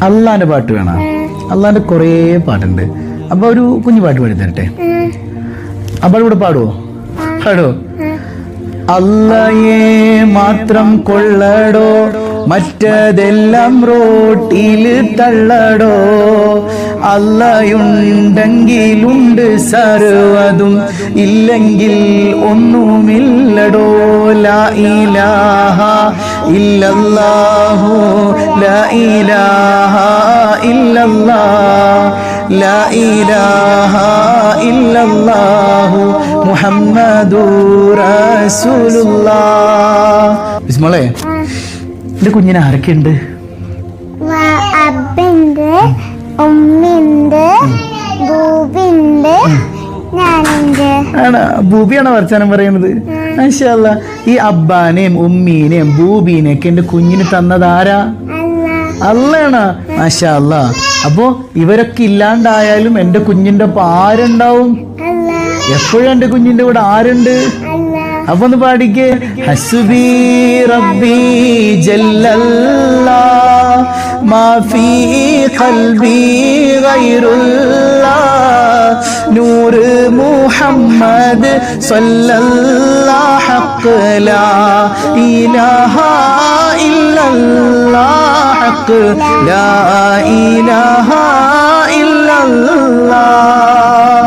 അള്ളാന്റെ പാട്ട് വേണം. അള്ളാന്റെ കൊറേ പാട്ടുണ്ട്. അപ്പൊ ഒരു കുഞ്ഞു പാട്ട് പാടി തരട്ടെ. അപ്പൊ ഇവിടെ പാടുവോ? പാടുവോ? അള്ളയെ മാത്രം കൊള്ളടോ, മറ്റതെല്ലാം റോട്ടില് തള്ളടോ. അള്ളയുണ്ടെങ്കിലുണ്ട് സർവതും, ഇല്ലെങ്കിൽ ഒന്നുമില്ലടോ. ലാ ഇലാഹ ഇല്ലല്ലാഹു, ലാ ഇലാഹ ഇല്ലല്ലാഹ്, ലാ ഇലാഹ ഇല്ലല്ലാഹു മുഹമ്മദുർ റസൂലുള്ളാഹ്. ബിസ്മില്ലാ. എന്റെ കുഞ്ഞിനെ ആരൊക്കെയുണ്ട്? അബ്ബുണ്ട്, ഉമ്മയുണ്ട്, ബൂബിയുണ്ട്, ഞാനുണ്ട്. ആണ് ബൂബിയാണോ വർത്താനം പറയുന്നത്? മാഷാ അല്ലാഹ്. ഈ അബ്ബാനെയും ഉമ്മീനെയും ബൂബീനെയൊക്കെ എന്റെ കുഞ്ഞിന് തന്നത് ആരാ? അള്ളയാണ്. മാഷാ അല്ലാഹ്. അപ്പോ ഇവരൊക്കെ ഇല്ലാണ്ടായാലും എന്റെ കുഞ്ഞിന്റെ ഒപ്പം ആരുണ്ടാവും? എപ്പോഴും എന്റെ കുഞ്ഞിന്റെ കൂടെ ആരുണ്ട്? അപ്പൊ ഒന്ന് പാടിക്കേ. ഹസ്ബി റബ്ബി ജല്ലല്ലാഹ്, മാ ഫീ ഖൽബി ഗൈറുല്ലാഹ്, നൂർ മുഹമ്മദ് സ്വല്ലല്ലാഹു ഹഖ്, ലാ ഇലാഹ ഇല്ലല്ലാഹ് ഹഖ്, ലാ ഇലാഹ ഇല്ലല്ലാഹ്.